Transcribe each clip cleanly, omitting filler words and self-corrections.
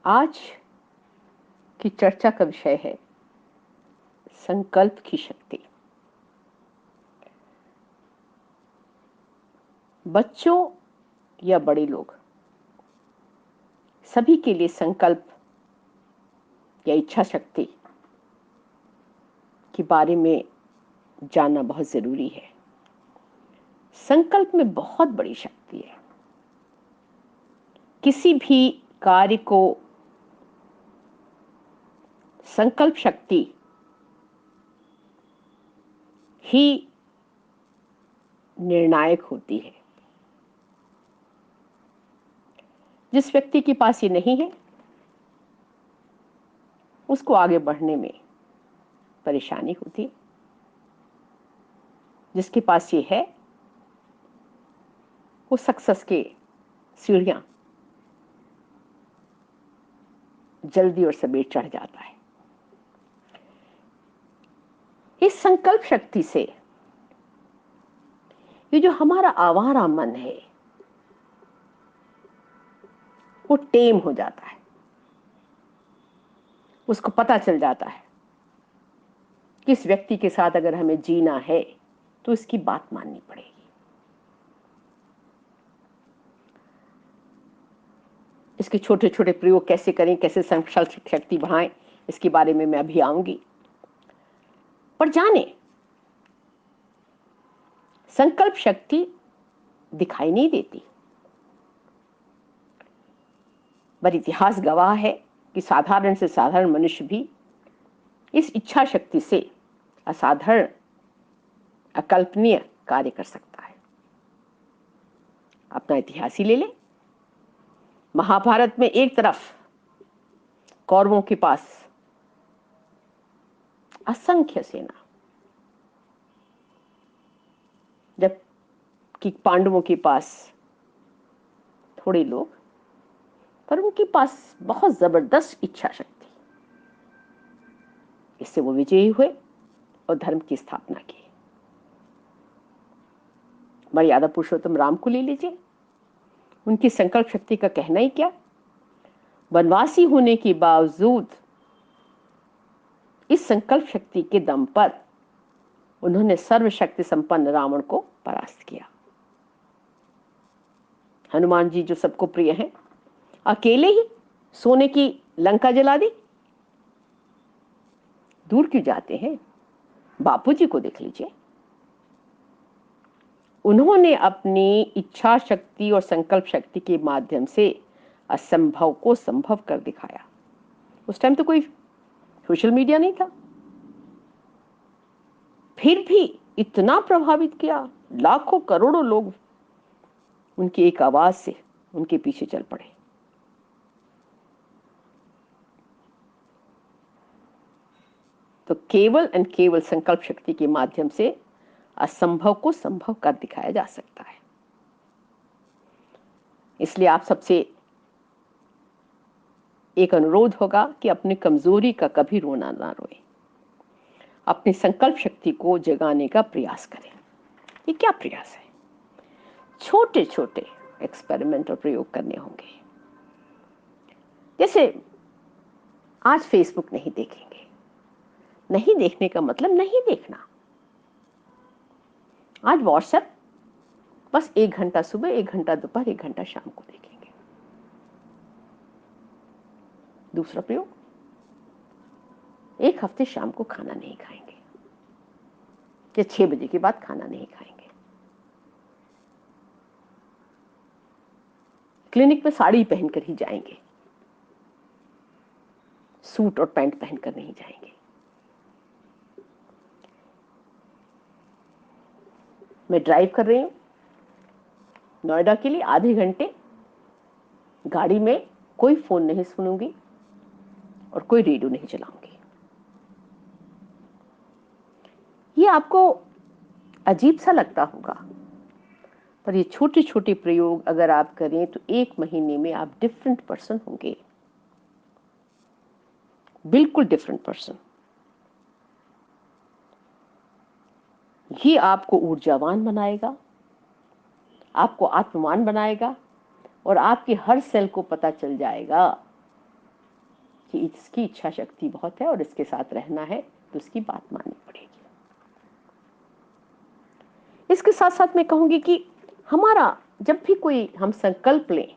आज की चर्चा का विषय है संकल्प की शक्ति। बच्चों या बड़े लोग सभी के लिए संकल्प या इच्छा शक्ति के बारे में जानना बहुत जरूरी है। संकल्प में बहुत बड़ी शक्ति है। किसी भी कार्य को संकल्प शक्ति ही निर्णायक होती है। जिस व्यक्ति के पास ये नहीं है उसको आगे बढ़ने में परेशानी होती है। जिसके पास ये है वो सक्सेस के सीढ़ियां जल्दी और सवेर चढ़ जाता है। इस संकल्प शक्ति से ये जो हमारा आवारा मन है वो टेम हो जाता है। उसको पता चल जाता है कि इस व्यक्ति के साथ अगर हमें जीना है तो इसकी बात माननी पड़ेगी। इसके छोटे छोटे प्रयोग कैसे करें, कैसे संकल्प शक्ति बढ़ाएं, इसके बारे में मैं अभी आऊंगी। पर जाने संकल्प शक्ति दिखाई नहीं देती, पर इतिहास गवाह है कि साधारण से साधारण मनुष्य भी इस इच्छा शक्ति से असाधारण अकल्पनीय कार्य कर सकता है। अपना इतिहास ही ले ले। महाभारत में एक तरफ कौरवों के पास असंख्य सेना, जबकि पांडवों के पास थोड़े लोग, पर उनके पास बहुत जबरदस्त इच्छा शक्ति। इससे वो विजयी हुए और धर्म की स्थापना की। मर्यादा पुरुषोत्तम राम को ले लीजिए। उनकी संकल्प शक्ति का कहना ही क्या। वनवासी होने के बावजूद इस संकल्प शक्ति के दम पर उन्होंने सर्वशक्ति संपन्न रावण को परास्त किया। हनुमान जी जो सबको प्रिय हैं, अकेले ही सोने की लंका जला दी। दूर क्यों जाते हैं, बापूजी को देख लीजिए। उन्होंने अपनी इच्छा शक्ति और संकल्प शक्ति के माध्यम से असंभव को संभव कर दिखाया। उस टाइम तो कोई सोशल मीडिया नहीं था, फिर भी इतना प्रभावित किया। लाखों करोड़ों लोग उनकी एक आवाज से उनके पीछे चल पड़े। तो केवल एंड केवल संकल्प शक्ति के माध्यम से असंभव को संभव कर दिखाया जा सकता है। इसलिए आप सबसे एक अनुरोध होगा कि अपनी कमजोरी का कभी रोना ना रोए। अपनी संकल्प शक्ति को जगाने का प्रयास करें। ये क्या प्रयास है? छोटे छोटे एक्सपेरिमेंट और प्रयोग करने होंगे। जैसे आज फेसबुक नहीं देखेंगे। नहीं देखने का मतलब नहीं देखना। आज व्हाट्सएप बस 1 घंटा सुबह, 1 घंटा दोपहर, 1 घंटा शाम को देखेंगे। दूसरा प्रयोग, 1 हफ्ते शाम को खाना नहीं खाएंगे या 6 बजे के बाद खाना नहीं खाएंगे। क्लिनिक में साड़ी पहनकर ही जाएंगे, सूट और पैंट पहनकर नहीं जाएंगे। मैं ड्राइव कर रही हूं नोएडा के लिए, आधे घंटे गाड़ी में कोई फोन नहीं सुनूंगी और कोई रेडियो नहीं चलाऊंगी। ये आपको अजीब सा लगता होगा, पर ये छोटे छोटे प्रयोग अगर आप करें तो 1 महीने में आप डिफरेंट पर्सन होंगे। बिल्कुल डिफरेंट पर्सन। ये आपको ऊर्जावान बनाएगा, आपको आत्मवान बनाएगा और आपके हर सेल को पता चल जाएगा कि इसकी इच्छा शक्ति बहुत है और इसके साथ रहना है तो उसकी बात माननी पड़ेगी। इसके साथ साथ मैं कहूंगी कि हमारा जब भी कोई हम संकल्प लें,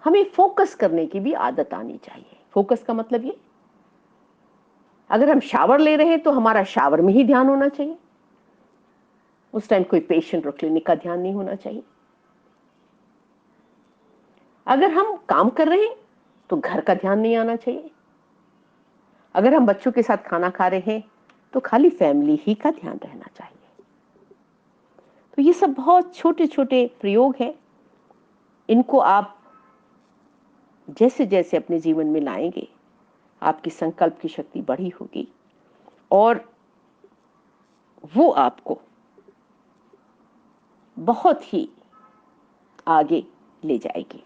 हमें फोकस करने की भी आदत आनी चाहिए। फोकस का मतलब ये, अगर हम शावर ले रहे हैं तो हमारा शावर में ही ध्यान होना चाहिए, उस टाइम कोई पेशेंट और क्लिनिक का ध्यान नहीं होना चाहिए। अगर हम काम कर रहे हैं तो घर का ध्यान नहीं आना चाहिए। अगर हम बच्चों के साथ खाना खा रहे हैं तो खाली फैमिली ही का ध्यान रहना चाहिए। तो ये सब बहुत छोटे छोटे प्रयोग हैं, इनको आप जैसे जैसे अपने जीवन में लाएंगे आपकी संकल्प की शक्ति बढ़ी होगी और वो आपको बहुत ही आगे ले जाएगी।